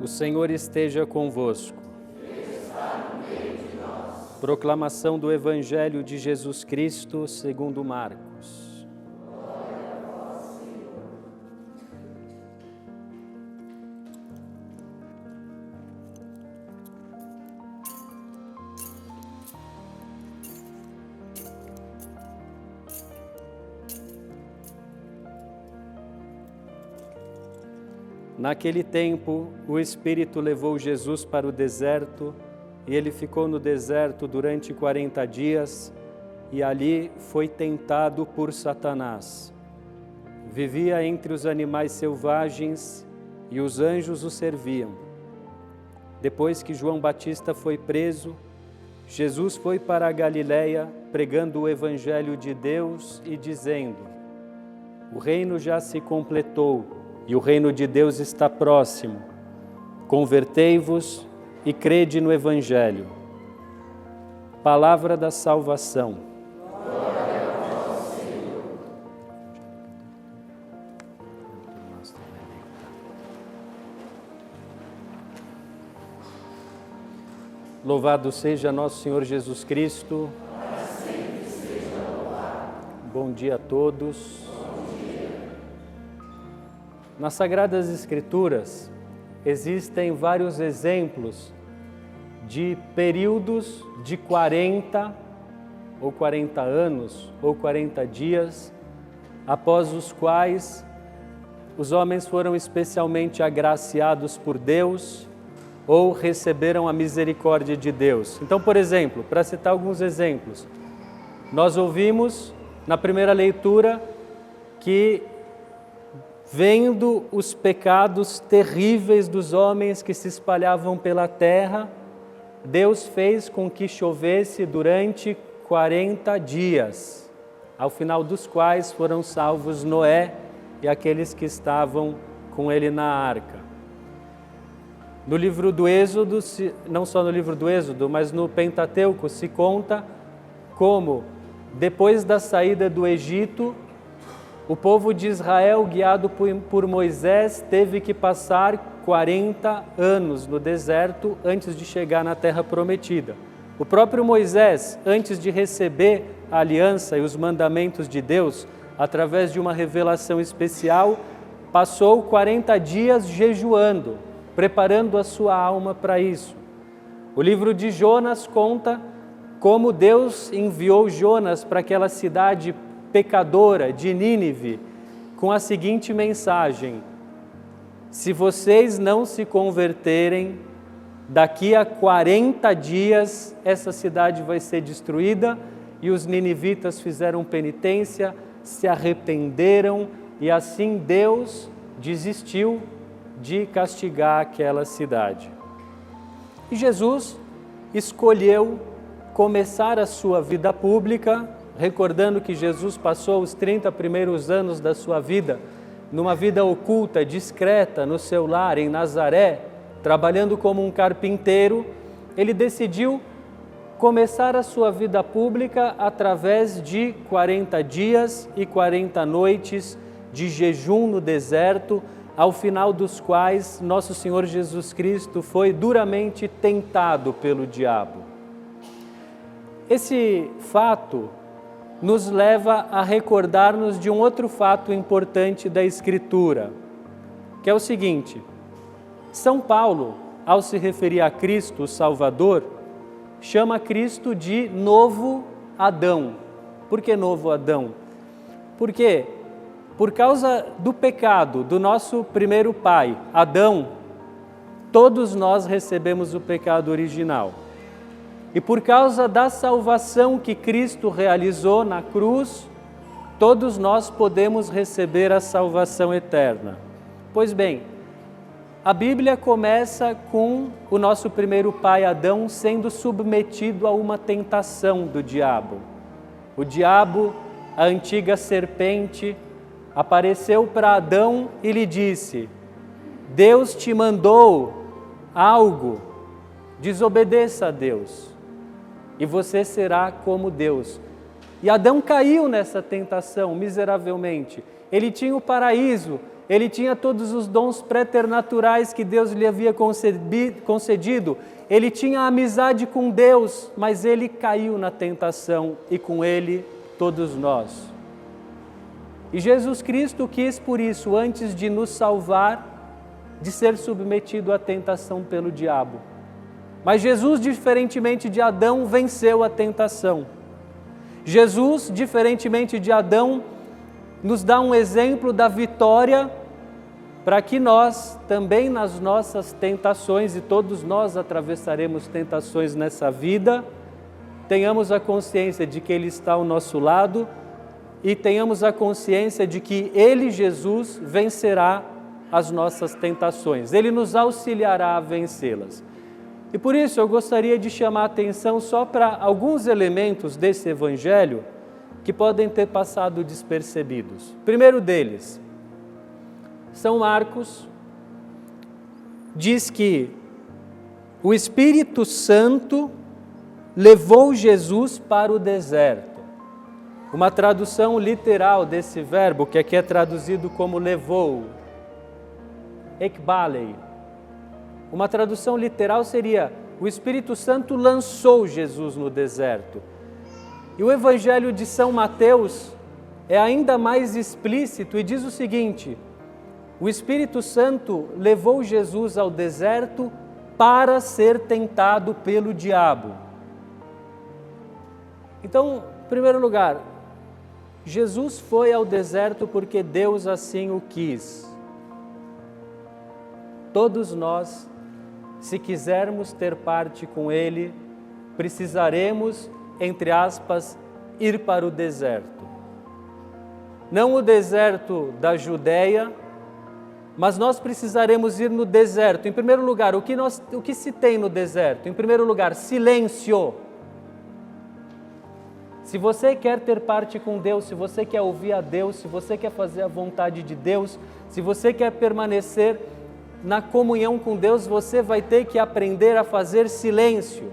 O Senhor esteja convosco. Ele está no meio de nós. Proclamação do Evangelho de Jesus Cristo segundo Marcos. Glória a vós, Senhor. Naquele tempo, o Espírito levou Jesus para o deserto, e ele ficou no deserto durante 40 dias, e ali foi tentado por Satanás. Vivia entre os animais selvagens, e os anjos o serviam. Depois que João Batista foi preso, Jesus foi para a Galiléia, pregando o Evangelho de Deus e dizendo: o reino já se completou, e o reino de Deus está próximo. Convertei-vos e crede no Evangelho. Palavra da salvação. Glória a vós, Senhor. Louvado seja nosso Senhor Jesus Cristo. Para sempre seja louvado. Bom dia a todos. Nas Sagradas Escrituras existem vários exemplos de períodos de 40 ou 40 anos ou 40 dias, após os quais os homens foram especialmente agraciados por Deus ou receberam a misericórdia de Deus. Então, por exemplo, para citar alguns exemplos, nós ouvimos na primeira leitura que, vendo os pecados terríveis dos homens que se espalhavam pela terra, Deus fez com que chovesse durante 40 dias, ao final dos quais foram salvos Noé e aqueles que estavam com ele na arca. No livro do Êxodo, não só no livro do Êxodo, mas no Pentateuco, se conta como, depois da saída do Egito, o povo de Israel, guiado por Moisés, teve que passar 40 anos no deserto antes de chegar na terra prometida. O próprio Moisés, antes de receber a aliança e os mandamentos de Deus, através de uma revelação especial, passou 40 dias jejuando, preparando a sua alma para isso. O livro de Jonas conta como Deus enviou Jonas para aquela cidade pecadora de Nínive, com a seguinte mensagem: se vocês não se converterem, daqui a 40 dias essa cidade vai ser destruída. E os ninivitas fizeram penitência, se arrependeram, e assim Deus desistiu de castigar aquela cidade. E Jesus escolheu começar a sua vida pública, recordando que Jesus passou os 30 primeiros anos da sua vida numa vida oculta, discreta, no seu lar em Nazaré, trabalhando como um carpinteiro. Ele decidiu começar a sua vida pública através de 40 dias e 40 noites de jejum no deserto, ao final dos quais nosso Senhor Jesus Cristo foi duramente tentado pelo diabo. Esse fato nos leva a recordar-nos de um outro fato importante da Escritura, que é o seguinte: São Paulo, ao se referir a Cristo, o Salvador, chama Cristo de novo Adão. Por que novo Adão? Porque, por causa do pecado do nosso primeiro pai, Adão, todos nós recebemos o pecado original. E por causa da salvação que Cristo realizou na cruz, todos nós podemos receber a salvação eterna. Pois bem, a Bíblia começa com o nosso primeiro pai Adão sendo submetido a uma tentação do diabo. O diabo, a antiga serpente, apareceu para Adão e lhe disse: Deus te mandou algo, desobedeça a Deus e você será como Deus. E Adão caiu nessa tentação miseravelmente. Ele tinha o paraíso, ele tinha todos os dons preternaturais que Deus lhe havia concedido, ele tinha amizade com Deus, mas ele caiu na tentação e com ele todos nós. E Jesus Cristo quis, por isso, antes de nos salvar, de ser submetido à tentação pelo diabo. Mas Jesus, diferentemente de Adão, venceu a tentação. Jesus, diferentemente de Adão, nos dá um exemplo da vitória para que nós, também nas nossas tentações, e todos nós atravessaremos tentações nessa vida, tenhamos a consciência de que Ele está ao nosso lado e tenhamos a consciência de que Ele, Jesus, vencerá as nossas tentações. Ele nos auxiliará a vencê-las. E por isso eu gostaria de chamar a atenção só para alguns elementos desse Evangelho que podem ter passado despercebidos. O primeiro deles, São Marcos diz que o Espírito Santo levou Jesus para o deserto. Uma tradução literal desse verbo, que aqui é traduzido como levou, ekbalei. Uma tradução literal seria: o Espírito Santo lançou Jesus no deserto. E o Evangelho de São Mateus é ainda mais explícito e diz o seguinte: o Espírito Santo levou Jesus ao deserto para ser tentado pelo diabo. Então, em primeiro lugar, Jesus foi ao deserto porque Deus assim o quis. Todos nós, se quisermos ter parte com Ele, precisaremos, entre aspas, ir para o deserto. Não o deserto da Judéia, mas nós precisaremos ir no deserto. Em primeiro lugar, o que se tem no deserto? Em primeiro lugar, silêncio. Se você quer ter parte com Deus, se você quer ouvir a Deus, se você quer fazer a vontade de Deus, se você quer permanecer na comunhão com Deus, você vai ter que aprender a fazer silêncio.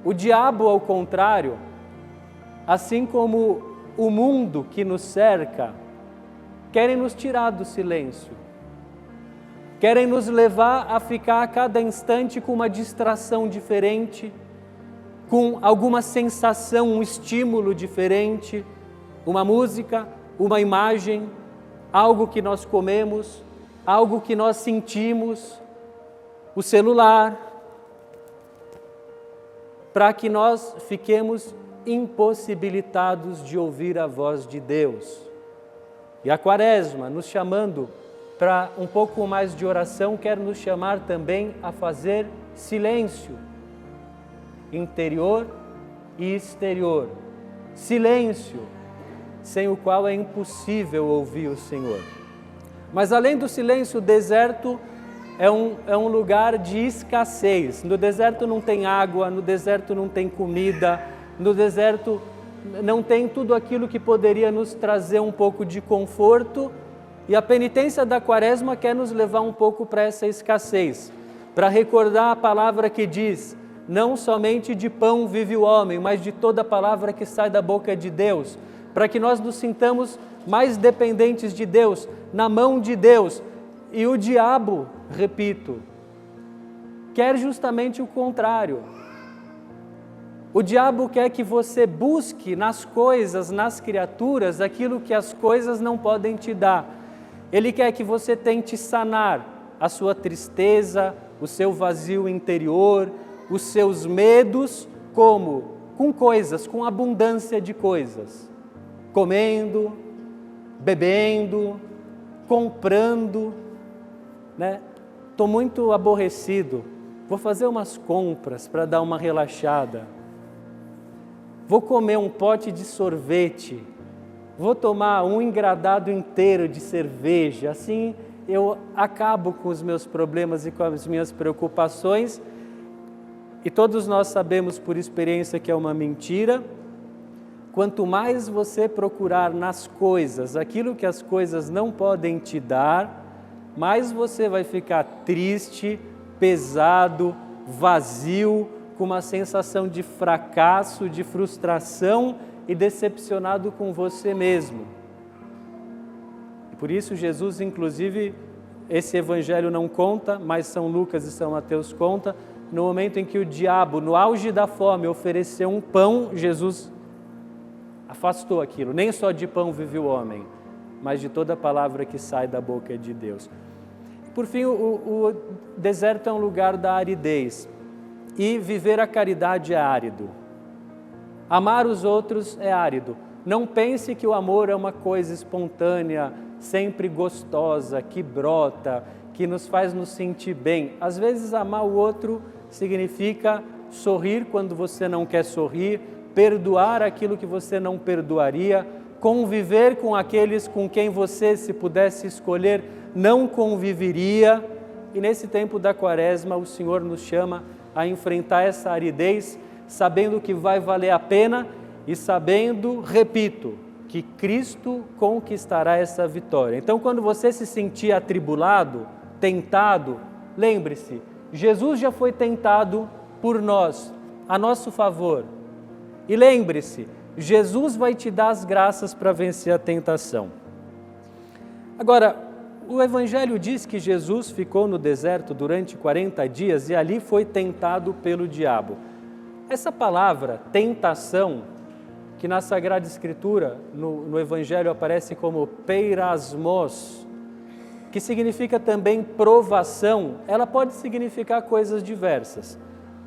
O diabo, ao contrário, assim como o mundo que nos cerca, querem nos tirar do silêncio. Querem nos levar a ficar a cada instante com uma distração diferente, com alguma sensação, um estímulo diferente, uma música, uma imagem, algo que nós comemos, algo que nós sentimos, o celular, para que nós fiquemos impossibilitados de ouvir a voz de Deus. E a Quaresma, nos chamando para um pouco mais de oração, quer nos chamar também a fazer silêncio, interior e exterior. Silêncio, sem o qual é impossível ouvir o Senhor. Mas além do silêncio, o deserto é um lugar de escassez. No deserto não tem água, no deserto não tem comida, no deserto não tem tudo aquilo que poderia nos trazer um pouco de conforto. E a penitência da Quaresma quer nos levar um pouco para essa escassez, para recordar a palavra que diz: não somente de pão vive o homem, mas de toda palavra que sai da boca de Deus, para que nós nos sintamos mais dependentes de Deus, na mão de Deus. E o diabo, repito, quer justamente o contrário. O diabo quer que você busque nas coisas, nas criaturas, aquilo que as coisas não podem te dar. Ele quer que você tente sanar a sua tristeza, o seu vazio interior, os seus medos, como? Com coisas, com abundância de coisas. Comendo, bebendo, comprando, né? Estou muito aborrecido, vou fazer umas compras para dar uma relaxada. Vou comer um pote de sorvete, vou tomar um engradado inteiro de cerveja, assim eu acabo com os meus problemas e com as minhas preocupações. E todos nós sabemos por experiência que é uma mentira. Quanto mais você procurar nas coisas aquilo que as coisas não podem te dar, mais você vai ficar triste, pesado, vazio, com uma sensação de fracasso, de frustração e decepcionado com você mesmo. Por isso Jesus, inclusive, esse evangelho não conta, mas São Lucas e São Mateus conta, no momento em que o diabo, no auge da fome, ofereceu um pão, Jesus afastou aquilo. Nem só de pão vive o homem, mas de toda palavra que sai da boca de Deus. Por fim, o deserto é um lugar da aridez. E viver a caridade é árido. Amar os outros é árido. Não pense que o amor é uma coisa espontânea, sempre gostosa, que brota, que nos faz nos sentir bem. Às vezes amar o outro significa sorrir quando você não quer sorrir, perdoar aquilo que você não perdoaria, conviver com aqueles com quem você, se pudesse escolher, não conviveria. E nesse tempo da Quaresma, o Senhor nos chama a enfrentar essa aridez, sabendo que vai valer a pena e sabendo, repito, que Cristo conquistará essa vitória. Então, quando você se sentir atribulado, tentado, lembre-se, Jesus já foi tentado por nós, a nosso favor. E lembre-se, Jesus vai te dar as graças para vencer a tentação. Agora, o Evangelho diz que Jesus ficou no deserto durante 40 dias e ali foi tentado pelo diabo. Essa palavra, tentação, que na Sagrada Escritura, no Evangelho aparece como peirasmos, que significa também provação, ela pode significar coisas diversas.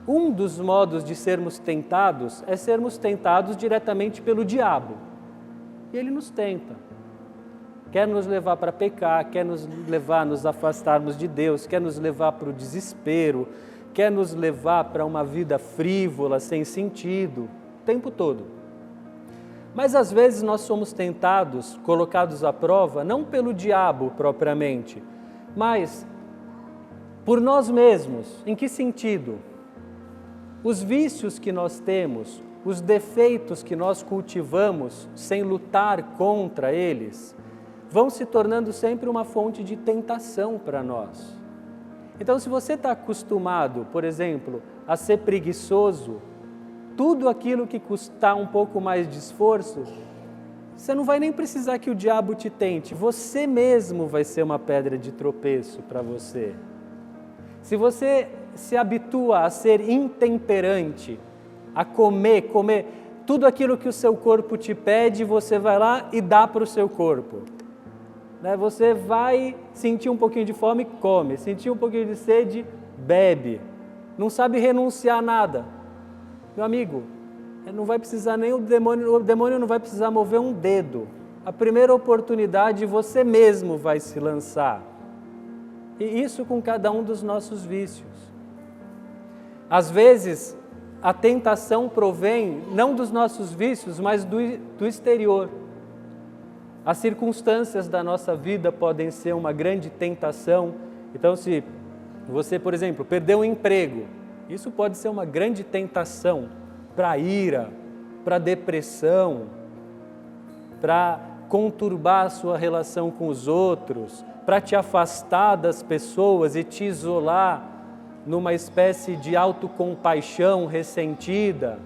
Um dos modos de sermos tentados é sermos tentados diretamente pelo diabo. E ele nos tenta. Quer nos levar para pecar, quer nos levar a nos afastarmos de Deus, quer nos levar para o desespero, quer nos levar para uma vida frívola, sem sentido, o tempo todo. Mas às vezes nós somos tentados, colocados à prova, não pelo diabo propriamente, mas por nós mesmos. Em que sentido? Os vícios que nós temos, os defeitos que nós cultivamos sem lutar contra eles, vão se tornando sempre uma fonte de tentação para nós. Então, se você está acostumado, por exemplo, a ser preguiçoso, tudo aquilo que custar um pouco mais de esforço, você não vai nem precisar que o diabo te tente, você mesmo vai ser uma pedra de tropeço para você. Se você se habitua a ser intemperante, a comer tudo aquilo que o seu corpo te pede, você vai lá e dá para o seu corpo. Você vai sentir um pouquinho de fome, come. Sentir um pouquinho de sede, bebe. Não sabe renunciar a nada. Meu amigo, não vai precisar nem o demônio não vai precisar mover um dedo. A primeira oportunidade você mesmo vai se lançar. E isso com cada um dos nossos vícios. Às vezes, a tentação provém não dos nossos vícios, mas do exterior. As circunstâncias da nossa vida podem ser uma grande tentação. Então, se você, por exemplo, perdeu um emprego, isso pode ser uma grande tentação para a ira, para a depressão, para conturbar a sua relação com os outros, para te afastar das pessoas e te isolar numa espécie de autocompaixão ressentida.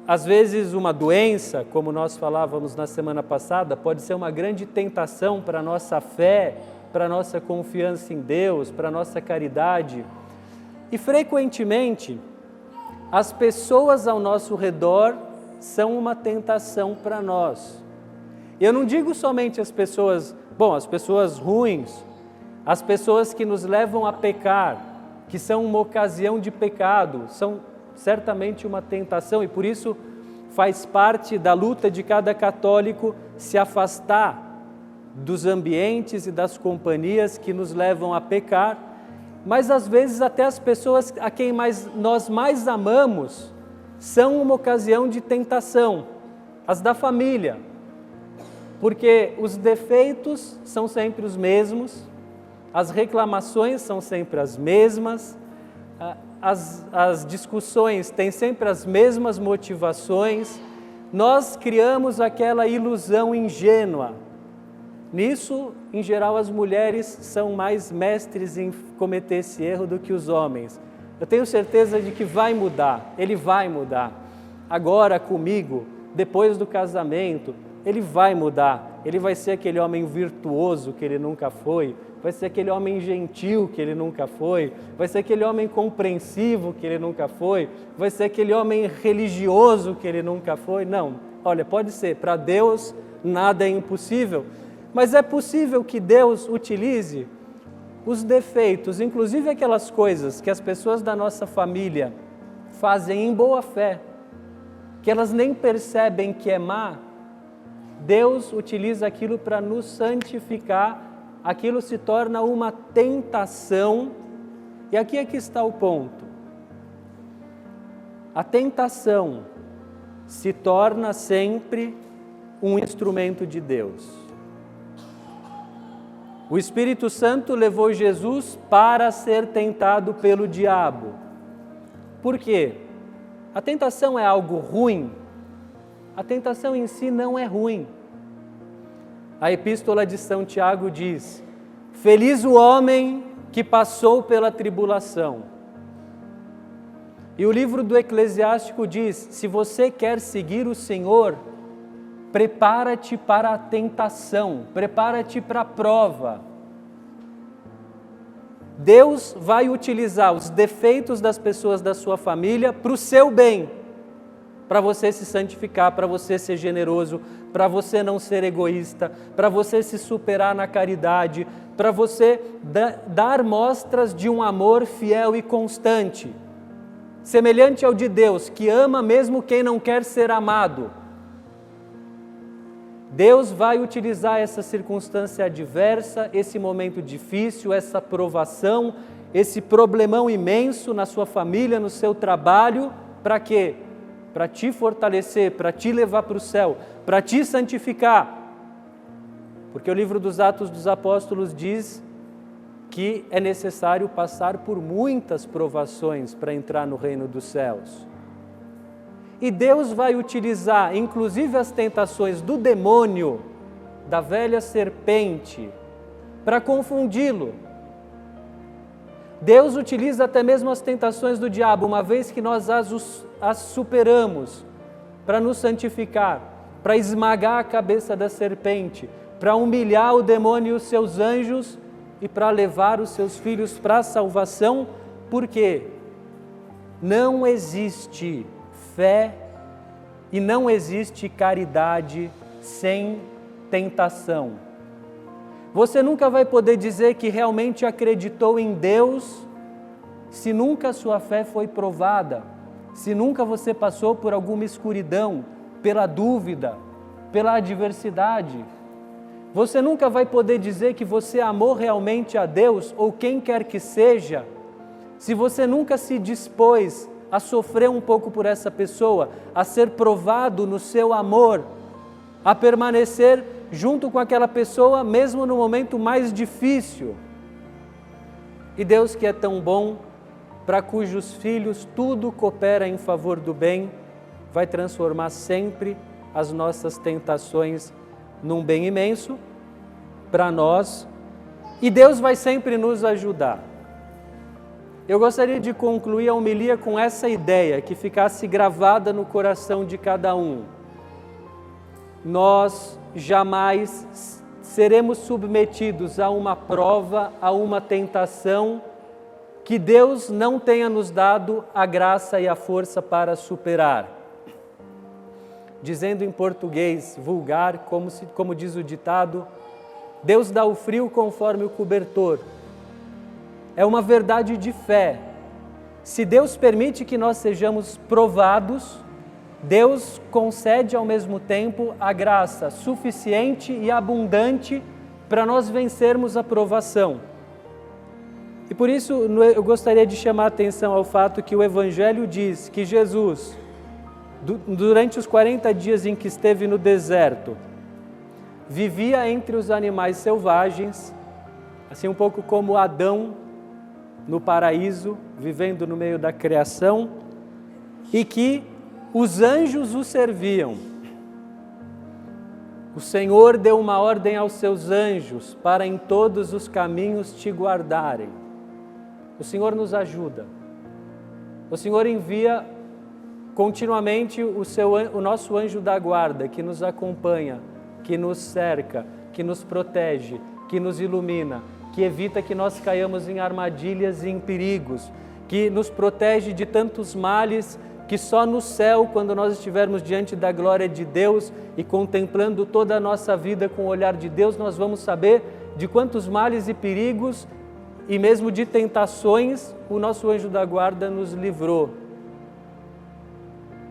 Às vezes uma doença, como nós falávamos na semana passada, pode ser uma grande tentação para a nossa fé, para a nossa confiança em Deus, para a nossa caridade. E frequentemente, as pessoas ao nosso redor são uma tentação para nós. Eu não digo somente as pessoas ruins, as pessoas que nos levam a pecar, que são uma ocasião de pecado, são certamente uma tentação e por isso faz parte da luta de cada católico se afastar dos ambientes e das companhias que nos levam a pecar, mas às vezes até as pessoas a quem nós mais amamos são uma ocasião de tentação, as da família, porque os defeitos são sempre os mesmos, as reclamações são sempre as mesmas, as discussões têm sempre as mesmas motivações, nós criamos aquela ilusão ingênua. Nisso, em geral, as mulheres são mais mestres em cometer esse erro do que os homens. Eu tenho certeza de que vai mudar, ele vai mudar. Agora comigo, depois do casamento, ele vai mudar, ele vai ser aquele homem virtuoso que ele nunca foi, vai ser aquele homem gentil que ele nunca foi, vai ser aquele homem compreensivo que ele nunca foi, vai ser aquele homem religioso que ele nunca foi. Não, olha, pode ser, para Deus nada é impossível, mas é possível que Deus utilize os defeitos, inclusive aquelas coisas que as pessoas da nossa família fazem em boa fé, que elas nem percebem que é má. Deus utiliza aquilo para nos santificar, aquilo se torna uma tentação, e aqui é que está o ponto. A tentação se torna sempre um instrumento de Deus. O Espírito Santo levou Jesus para ser tentado pelo diabo. Por quê? A tentação é algo ruim? A tentação em si não é ruim. A Epístola de São Tiago diz: feliz o homem que passou pela tribulação. E o livro do Eclesiástico diz: se você quer seguir o Senhor, prepara-te para a tentação, prepara-te para a prova. Deus vai utilizar os defeitos das pessoas da sua família para o seu bem, para você se santificar, para você ser generoso, para você não ser egoísta, para você se superar na caridade, para você dar mostras de um amor fiel e constante, semelhante ao de Deus, que ama mesmo quem não quer ser amado. Deus vai utilizar essa circunstância adversa, esse momento difícil, essa provação, esse problemão imenso na sua família, no seu trabalho, para quê? Para te fortalecer, para te levar para o céu, para te santificar. Porque o livro dos Atos dos Apóstolos diz que é necessário passar por muitas provações para entrar no reino dos céus. E Deus vai utilizar, inclusive, as tentações do demônio, da velha serpente, para confundi-lo. Deus utiliza até mesmo as tentações do diabo, uma vez que nós as superamos, para nos santificar, para esmagar a cabeça da serpente, para humilhar o demônio e os seus anjos e para levar os seus filhos para a salvação, porque não existe fé e não existe caridade sem tentação. Você nunca vai poder dizer que realmente acreditou em Deus se nunca a sua fé foi provada, se nunca você passou por alguma escuridão, pela dúvida, pela adversidade. Você nunca vai poder dizer que você amou realmente a Deus ou quem quer que seja, se você nunca se dispôs a sofrer um pouco por essa pessoa, a ser provado no seu amor, a permanecer junto com aquela pessoa mesmo no momento mais difícil. E Deus, que é tão bom, para cujos filhos tudo coopera em favor do bem, vai transformar sempre as nossas tentações num bem imenso para nós, e Deus vai sempre nos ajudar. Eu gostaria de concluir a homilia com essa ideia, que ficasse gravada no coração de cada um. Nós jamais seremos submetidos a uma prova, a uma tentação, que Deus não tenha nos dado a graça e a força para superar. Dizendo em português vulgar, como diz o ditado, Deus dá o frio conforme o cobertor. É uma verdade de fé. Se Deus permite que nós sejamos provados, Deus concede ao mesmo tempo a graça suficiente e abundante para nós vencermos a provação. E por isso eu gostaria de chamar a atenção ao fato que o Evangelho diz que Jesus, durante os 40 dias em que esteve no deserto, vivia entre os animais selvagens, assim um pouco como Adão no paraíso, vivendo no meio da criação, e que os anjos o serviam. O Senhor deu uma ordem aos seus anjos para em todos os caminhos te guardarem. O Senhor nos ajuda. O Senhor envia continuamente o nosso anjo da guarda, que nos acompanha que nos cerca, que nos protege, que nos ilumina, que evita que nós caiamos em armadilhas e em perigos, que nos protege de tantos males que só no céu, quando nós estivermos diante da glória de Deus e contemplando toda a nossa vida com o olhar de Deus, nós vamos saber de quantos males e perigos e mesmo de tentações o nosso anjo da guarda nos livrou.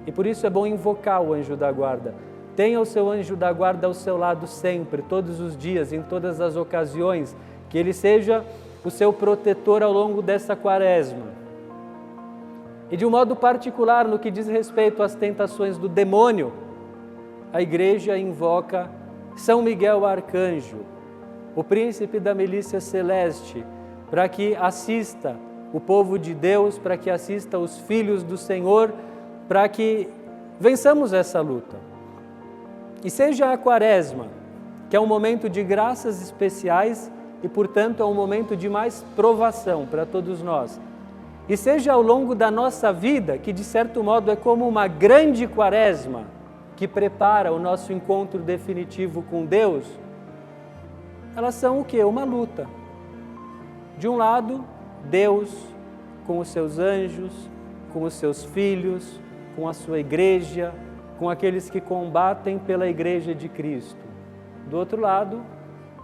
E por isso é bom invocar o anjo da guarda. Tenha o seu anjo da guarda ao seu lado sempre, todos os dias, em todas as ocasiões, que ele seja o seu protetor ao longo dessa quaresma. E de um modo particular, no que diz respeito às tentações do demônio, a Igreja invoca São Miguel Arcanjo, o príncipe da milícia celeste, para que assista o povo de Deus, para que assista os filhos do Senhor, para que vençamos essa luta. E seja a quaresma, que é um momento de graças especiais e, portanto, é um momento de mais provação para todos nós. E seja ao longo da nossa vida, que de certo modo é como uma grande quaresma que prepara o nosso encontro definitivo com Deus, elas são o quê? Uma luta. De um lado, Deus com os seus anjos, com os seus filhos, com a sua igreja, com aqueles que combatem pela igreja de Cristo. Do outro lado,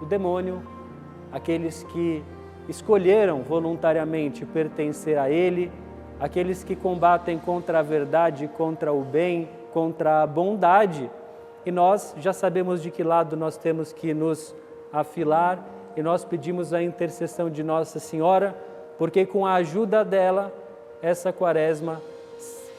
o demônio, aqueles que escolheram voluntariamente pertencer a ele, aqueles que combatem contra a verdade, contra o bem, contra a bondade. E nós já sabemos de que lado nós temos que nos afilar e nós pedimos a intercessão de Nossa Senhora, porque com a ajuda dela, essa quaresma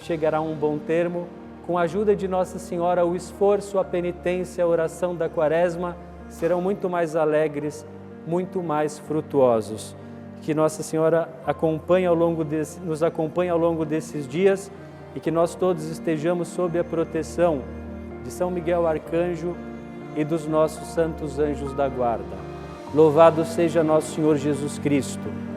chegará a um bom termo. Com a ajuda de Nossa Senhora, o esforço, a penitência, a oração da quaresma serão muito mais alegres, muito mais frutuosos. Que Nossa Senhora nos acompanhe ao longo desses dias e que nós todos estejamos sob a proteção de São Miguel Arcanjo e dos nossos santos anjos da guarda. Louvado seja nosso Senhor Jesus Cristo.